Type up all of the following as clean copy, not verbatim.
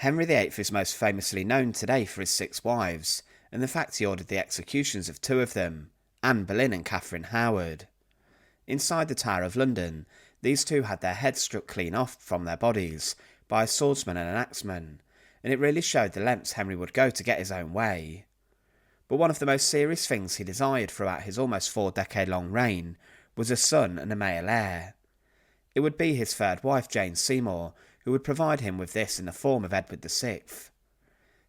Henry VIII is most famously known today for his 6 wives, and the fact he ordered the executions of 2 of them, Anne Boleyn and Catherine Howard. Inside the Tower of London, these 2 had their heads struck clean off from their bodies by a swordsman and an axeman, and it really showed the lengths Henry would go to get his own way. But one of the most serious things he desired throughout his almost 4-decade-long reign was a son and a male heir. It would be his 3rd wife, Jane Seymour, who would provide him with this in the form of Edward VI.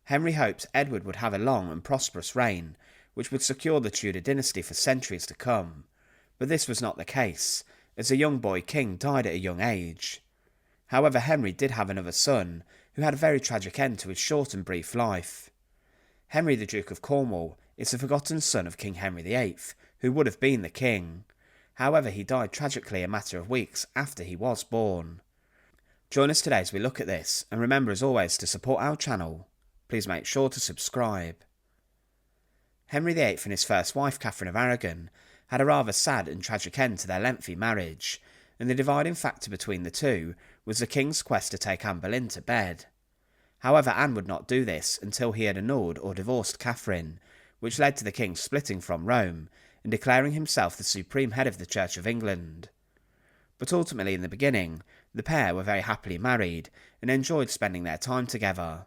Henry hoped Edward would have a long and prosperous reign, which would secure the Tudor dynasty for centuries to come, but this was not the case, as a young boy king died at a young age. However, Henry did have another son, who had a very tragic end to his short and brief life. Henry the Duke of Cornwall is the forgotten son of King Henry VIII, who would have been the king. However, he died tragically a matter of weeks after he was born. Join us today as we look at this, and remember as always to support our channel. Please make sure to subscribe. Henry VIII and his first wife, Catherine of Aragon, had a rather sad and tragic end to their lengthy marriage, and the dividing factor between the 2 was the king's quest to take Anne Boleyn to bed. However, Anne would not do this until he had annulled or divorced Catherine, which led to the king splitting from Rome and declaring himself the supreme head of the Church of England. But ultimately, in the beginning, the pair were very happily married and enjoyed spending their time together.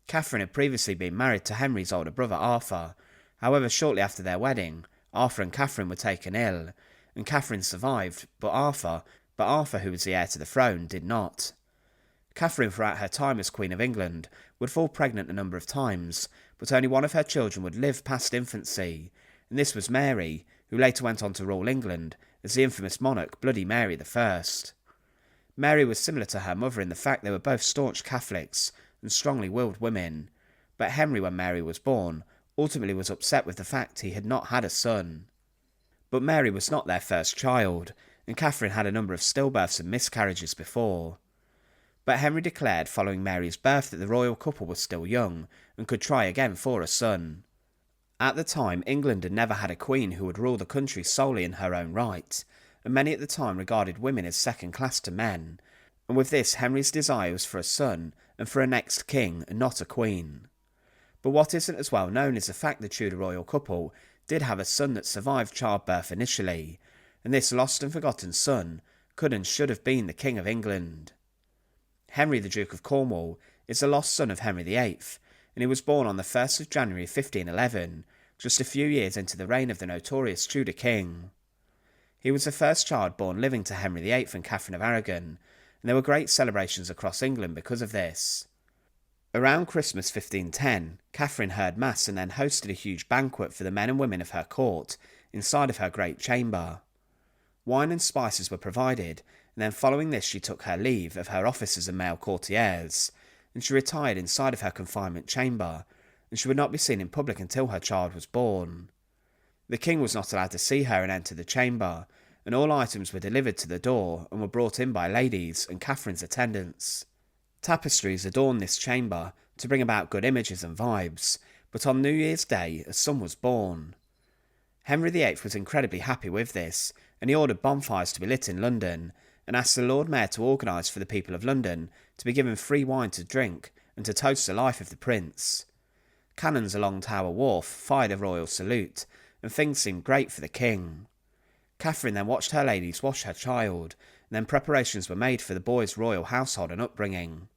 Catherine had previously been married to Henry's older brother Arthur. However, shortly after their wedding, Arthur and Catherine were taken ill, and Catherine survived, but Arthur, who was the heir to the throne, did not. Catherine, throughout her time as Queen of England, would fall pregnant a number of times, but only one of her children would live past infancy, and this was Mary, who later went on to rule England as the infamous monarch Bloody Mary I. Mary was similar to her mother in the fact they were both staunch Catholics and strongly willed women, but Henry, when Mary was born, ultimately was upset with the fact he had not had a son. But Mary was not their first child, and Catherine had a number of stillbirths and miscarriages before. But Henry declared following Mary's birth that the royal couple was still young and could try again for a son. At the time, England had never had a queen who would rule the country solely in her own right, and many at the time regarded women as second class to men, and with this Henry's desire was for a son and for a next king and not a queen. But what isn't as well known is the fact the Tudor royal couple did have a son that survived childbirth initially, and this lost and forgotten son could and should have been the King of England. Henry the Duke of Cornwall is the lost son of Henry VIII, and he was born on the 1st of January 1511, just a few years into the reign of the notorious Tudor king. He was the first child born living to Henry VIII and Catherine of Aragon, and there were great celebrations across England because of this. Around Christmas 1510, Catherine heard mass and then hosted a huge banquet for the men and women of her court inside of her great chamber. Wine and spices were provided, and then following this she took her leave of her officers and male courtiers, and she retired inside of her confinement chamber, and she would not be seen in public until her child was born. The king was not allowed to see her and enter the chamber, and all items were delivered to the door and were brought in by ladies and Catherine's attendants. Tapestries adorned this chamber to bring about good images and vibes, but on New Year's Day a son was born. Henry VIII was incredibly happy with this, and he ordered bonfires to be lit in London, and asked the Lord Mayor to organise for the people of London to be given free wine to drink and to toast the life of the prince. Cannons along Tower Wharf fired a royal salute, and things seemed great for the king. Catherine then watched her ladies wash her child, and then preparations were made for the boy's royal household and upbringing.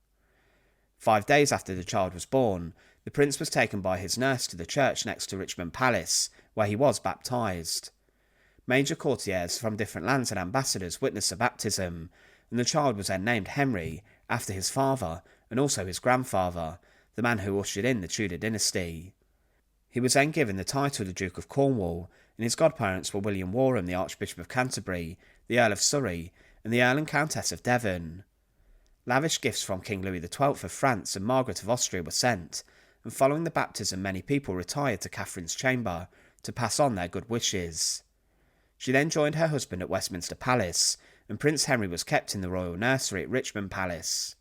5 days after the child was born, the prince was taken by his nurse to the church next to Richmond Palace, where he was baptised. Major courtiers from different lands and ambassadors witnessed the baptism, and the child was then named Henry, after his father and also his grandfather, the man who ushered in the Tudor dynasty. He was then given the title the Duke of Cornwall, and his godparents were William Warham, the Archbishop of Canterbury, the Earl of Surrey, and the Earl and Countess of Devon. Lavish gifts from King Louis XII of France and Margaret of Austria were sent, and following the baptism many people retired to Catherine's chamber to pass on their good wishes. She then joined her husband at Westminster Palace, and Prince Henry was kept in the royal nursery at Richmond Palace.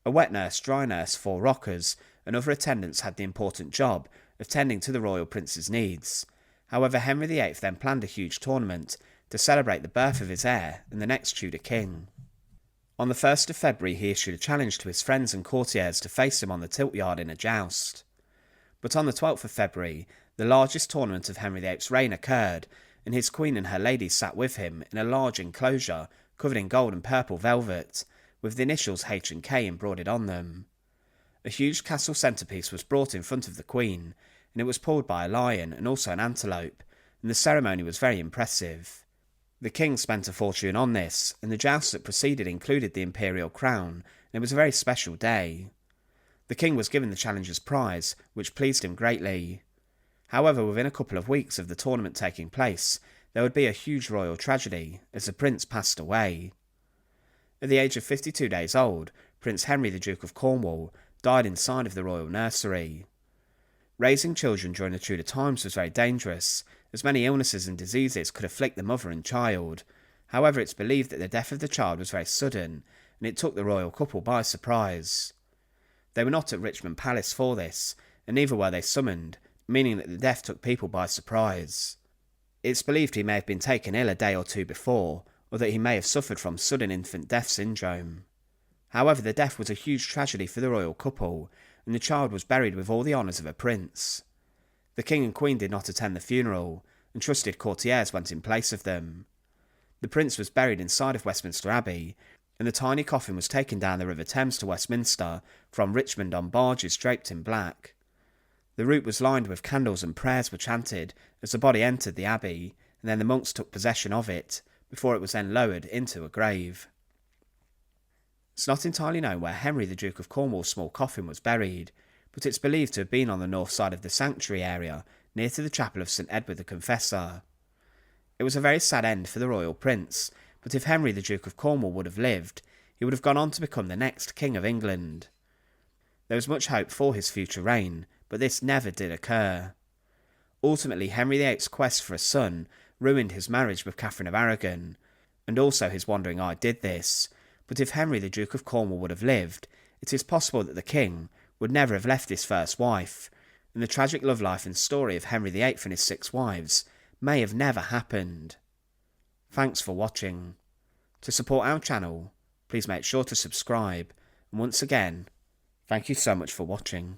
A wet nurse, dry nurse, 4 rockers, and other attendants had the important job of tending to the royal prince's needs. However, Henry VIII then planned a huge tournament to celebrate the birth of his heir and the next Tudor king. On the 1st of February he issued a challenge to his friends and courtiers to face him on the tilt yard in a joust. But on the 12th of February, the largest tournament of Henry VIII's reign occurred, and his queen and her ladies sat with him in a large enclosure covered in gold and purple velvet, with the initials H and K embroidered on them. A huge castle centrepiece was brought in front of the queen, and it was pulled by a lion and also an antelope, and the ceremony was very impressive. The king spent a fortune on this, and the joust that preceded included the imperial crown, and it was a very special day. The king was given the challenger's prize, which pleased him greatly. However, within a couple of weeks of the tournament taking place, there would be a huge royal tragedy, as the prince passed away. At the age of 52 days old, Prince Henry, the Duke of Cornwall, died inside of the royal nursery. Raising children during the Tudor times was very dangerous, as many illnesses and diseases could afflict the mother and child. However, it's believed that the death of the child was very sudden, and it took the royal couple by surprise. They were not at Richmond Palace for this, and neither were they summoned, meaning that the death took people by surprise. It's believed he may have been taken ill a day or two before, or that he may have suffered from sudden infant death syndrome. However, the death was a huge tragedy for the royal couple, and the child was buried with all the honours of a prince. The king and queen did not attend the funeral, and trusted courtiers went in place of them. The prince was buried inside of Westminster Abbey, and the tiny coffin was taken down the River Thames to Westminster from Richmond on barges draped in black. The route was lined with candles and prayers were chanted as the body entered the abbey, and then the monks took possession of it, before it was then lowered into a grave. It's not entirely known where Henry the Duke of Cornwall's small coffin was buried, but it's believed to have been on the north side of the sanctuary area, near to the chapel of St Edward the Confessor. It was a very sad end for the royal prince, but if Henry the Duke of Cornwall would have lived, he would have gone on to become the next King of England. There was much hope for his future reign, but this never did occur. Ultimately, Henry VIII's quest for a son ruined his marriage with Catherine of Aragon, and also his wandering eye did this, but if Henry the Duke of Cornwall would have lived, it is possible that the king would never have left his first wife, and the tragic love life and story of Henry VIII and his 6 wives may have never happened. Thanks for watching. To support our channel, please make sure to subscribe, and once again, thank you so much for watching.